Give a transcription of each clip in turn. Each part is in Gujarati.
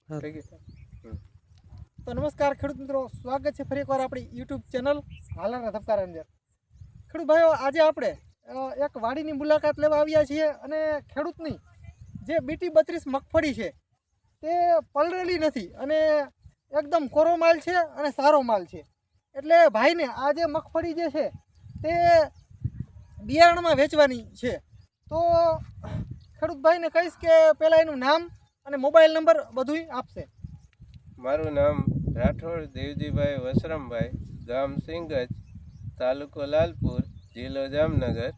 તો નમસ્કાર ખેડૂત મિત્રો, સ્વાગત છે ફરી એકવાર આપણી યુટ્યુબ ચેનલ હાલરના ધબકારા અંદર. ખેડૂત ભાઈઓ, આજે આપણે એક વાડીની મુલાકાત લેવા આવ્યા છીએ અને ખેડૂતની જે BT32 મગફળી છે તે પલળેલી નથી અને એકદમ કોરો માલ છે અને સારો માલ છે. એટલે ભાઈને આ જે મગફળી જે છે તે બિયારણમાં વેચવાની છે. તો ખેડૂત ભાઈને કહીશ કે પહેલાં એનું નામ અને મોબાઈલ નંબર બધું આપશે. મારું નામ રાઠોડ દેવજીભાઈ વસરામભાઈ, ગામ સિંગજ, તાલુકો લાલપુર, જિલ્લો જામનગર.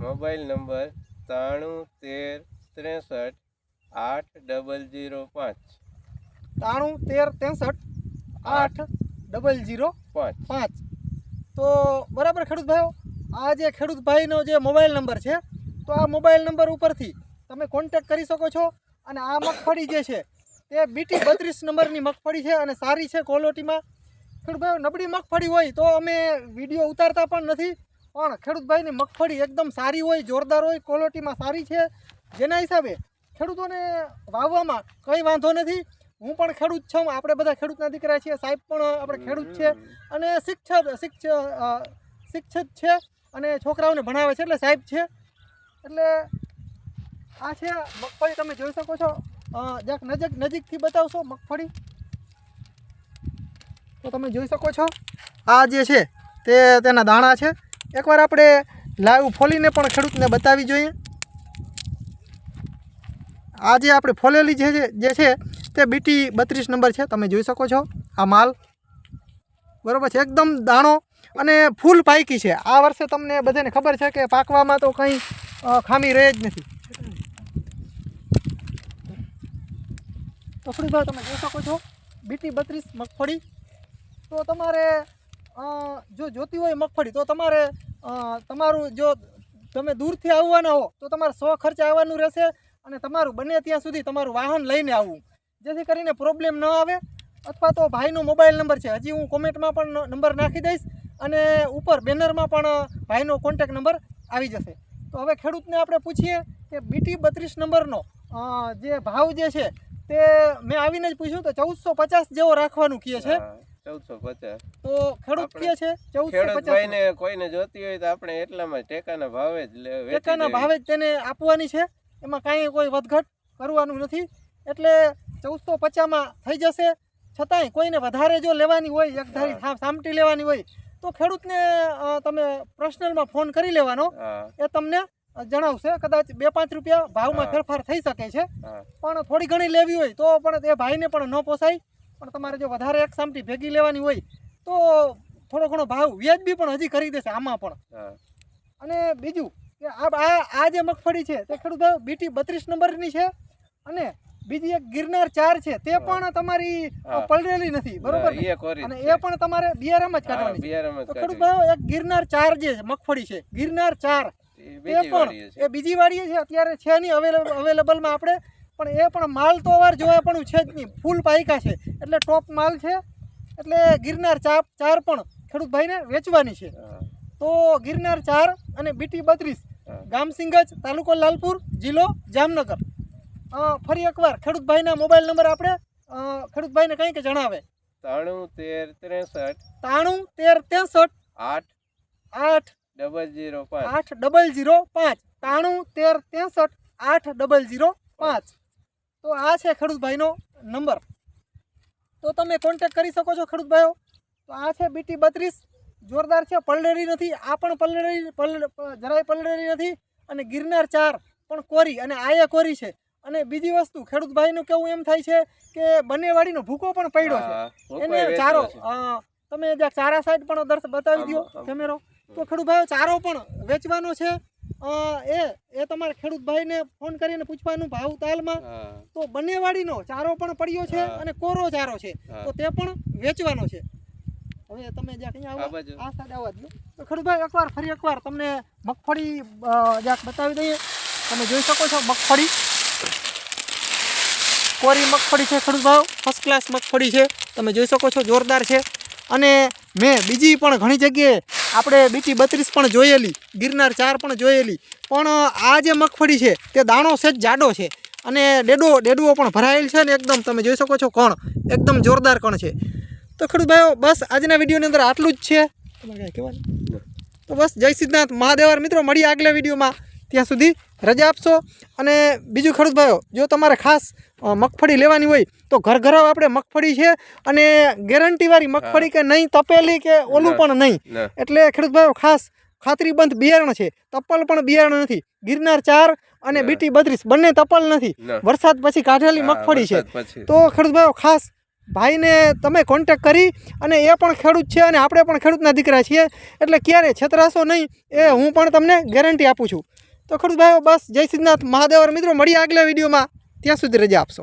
Mobile number 9313680005. 9313680005. તો બરાબર ખેડૂત ભાઈઓ, આ જે ખેડૂત ભાઈનો જે મોબાઈલ નંબર છે, તો આ મોબાઈલ નંબર ઉપરથી તમે કોન્ટેક કરી શકો છો. અને આ મગફળી જે છે તે BT32 નંબરની મગફળી છે અને સારી છે ક્વોલિટીમાં. ખેડૂત ભાઈઓ, નબળી મગફળી હોય તો અમે વિડીયો ઉતારતા પણ નથી, પણ ખેડૂત ભાઈની મગફળી એકદમ સારી હોય, જોરદાર હોય, ક્વોલિટીમાં સારી છે, જેના હિસાબે ખેડૂતોને વાવવામાં કંઈ વાંધો નથી. હું પણ ખેડૂત છું, આપણે બધા ખેડૂતના દીકરા છીએ, સાહેબ પણ આપણે ખેડૂત છે અને શિક્ષક છે અને છોકરાઓને ભણાવે છે એટલે સાહેબ છે. એટલે આ છે મગફળી, તમે જોઈ શકો છો. જરાક નજીકથી બતાવશો મગફળી? તો તમે જોઈ શકો છો, આ જે છે તે તેના દાણા છે. એકવાર આપણે લાઈવ ફોલીને પણ ખેડૂતને બતાવી જોઈએ. આ જે આપણે ફોલેલી જે છે તે BT32 નંબર છે, તમે જોઈ શકો છો. આ માલ બરાબર છે, એકદમ દાણો અને ફૂલ પાયકી છે. આ વર્ષે તમને બધાને ખબર છે કે પાકવામાં તો કંઈ ખામી રહે જ નથી. તો ખેડૂત તમે જોઈ શકો છો BT32 મગફળી. તો તમારે જો જોતી હોય મગફળી તો તમારે તમારું જો તમે દૂરથી આવવાના હો તો તમારે 100 ખર્ચે આવવાનું રહેશે અને તમારું બને ત્યાં સુધી તમારું વાહન લઈને આવવું, જેથી કરીને પ્રોબ્લેમ ન આવે. અથવા તો ભાઈનો મોબાઈલ નંબર છે, હજી હું કોમેન્ટમાં પણ નંબર નાખી દઈશ અને ઉપર બેનરમાં પણ ભાઈનો કોન્ટેક નંબર આવી જશે. તો હવે ખેડૂતને આપણે પૂછીએ કે BT32 નંબરનો જે ભાવ જે છે તે મેં આવીને જ પૂછ્યું તો 1450 જેવો રાખવાનું કહે છે. 1450. તો ખેડૂત કહે છે 1450. ભાઈને કોઈને જોતી હોય તો આપણે એટલામાં ટેકાના ભાવે જ ટેકાના ભાવે જ તેને આપવાની છે, એમાં કાંઈ કોઈ વધઘટ કરવાનું નથી. એટલે 1450માં થઈ જશે. છતાંય કોઈને વધારે જો લેવાની હોય, એક ધારી સામટી લેવાની હોય તો ખેડૂતને તમે પર્સનલમાં ફોન કરી લેવાનો, એ તમને જણાવશે. કદાચ 2-5 રૂપિયા ભાવમાં ફેરફાર થઈ શકે છે, પણ થોડી ઘણી લેવી હોય તો પણ એ ભાઈને પણ ન પોસાય. પણ તમારે જો વધારે એક સામટી ભેગી લેવાની હોય તો થોડો ઘણો ભાવ વ્યાજબી પણ હજી કરી દેશે આમાં પણ. અને બીજું કે આ જે મગફળી છે તે ખેડૂત BT32 નંબરની છે અને બીજી એક ગિરનાર 4 છે, તે પણ તમારી પલળેલી નથી, બરોબર? અને એ પણ તમારે બિયારામાં જ કાઢવાની છે. તો ખેડૂત ભાઈઓ, એક ગિરનાર 4 જે મગફળી છે, ગિરનાર 4 એ પણ એ બીજી વાડીએ છે, અત્યારે છે નહીં અવેલેબલમાં આપણે, પણ એ પણ માલ તો વાર જોયા પણ છે જ નહીં, ફૂલ પાયકા છે, એટલે ટોપ માલ છે. એટલે ગિરનાર 4 પણ ખેડૂત ભાઈને વેચવાની છે. તો ગિરનાર 4 અને BT32, ગામ સિંગજ, તાલુકો લાલપુર, જિલ્લો જામનગર. ફરી એકવાર ખેડૂત ભાઈના મોબાઈલ નંબર આપણે ખેડૂત ભાઈને કંઈક જણાવે. 9363 80005. 9363 તો આ છે ખેડૂત ભાઈનો નંબર. તો તમે કોન્ટેક કરી શકો છો ખેડૂત ભાઈઓ. તો આ છે BT32, જોરદાર છે, પલળેલી નથી. આ પણ જરાય પલળેલી નથી. અને ગિરનાર 4 પણ કોરી અને આયે કોરી છે. અને બીજી વસ્તુ ખેડૂત ભાઈનું કેવું એમ થાય છે કે બંને વાડીનો ભૂકો પણ પડ્યો છે, એને ચારો તમે જ્યાં ચારા સાઈડ પણ બતાવી દો કેમેરો. તો ખેડૂત ભાઈઓ, ચારો પણ વેચવાનો છે. એ તમારે ખેડૂત ભાઈને ફોન કરીને પૂછવાનું ભાવ તાલમાં. તો બંને વાડીનો ચારો પણ પડ્યો છે અને કોરો ચારો છે, તો તે પણ વેચવાનો છે. હવે તમે જ્યાં અહીંયા આવો, આ સાઈડ આવવા દો. તો ખેડૂત ભાઈ, ફરી એકવાર તમને મગફળી જ્યાં બતાવી દઈએ. તમે જોઈ શકો છો મગફળી, કોરી મગફળી છે ખેડૂત ભાઈઓ, ફર્સ્ટ ક્લાસ મગફળી છે, તમે જોઈ શકો છો, જોરદાર છે. અને મેં બીજી પણ ઘણી જગ્યાએ આપણે BT32 પણ જોયેલી, ગિરનાર 4 પણ જોયેલી, પણ આ જે મગફળી છે તે દાણો સહેજ જાડો છે અને ડેડુઓ પણ ભરાયેલ છે ને એકદમ તમે જોઈ શકો છો કણ એકદમ જોરદાર કણ છે. તો ખેડૂત ભાઈઓ બસ આજના વિડીયોની અંદર આટલું જ છે. તમારે કાંઈ કહેવાનું? તો બસ જય સિદ્ધનાથ મહાદેવર મિત્રો, મળીએ આગલા વિડીયોમાં. ત્યાં સુધી રજા આપશો. અને બીજું ખેડૂત ભાઈઓ, જો તમારે ખાસ મગફળી લેવાની હોય તો ઘર આપણે મગફળી છે અને ગેરંટીવાળી મગફળી કે નહીં તપેલી કે ઓલું પણ નહીં. એટલે ખેડૂત ભાઈઓ ખાસ ખાતરીબંધ બિયારણ છે, તપલ પણ બિયારણ નથી. ગિરનાર 4 અને બીટી 32 બંને તપલ નથી, વરસાદ પછી કાઢેલી મગફળી છે. તો ખેડૂત ભાઈઓ ખાસ ભાઈને તમે કોન્ટેક્ટ કરી, અને એ પણ ખેડૂત છે અને આપણે પણ ખેડૂતના દીકરા છીએ, એટલે ક્યારે છેતરાશો નહીં એ હું પણ તમને ગેરંટી આપું છું. તો ખેડૂત ભાઈઓ બસ જય સિદ્ધનાથ મહાદેવર મિત્રો, મળીએ આગલા વિડીયોમાં. ત્યાં સુધી રજા આપશો.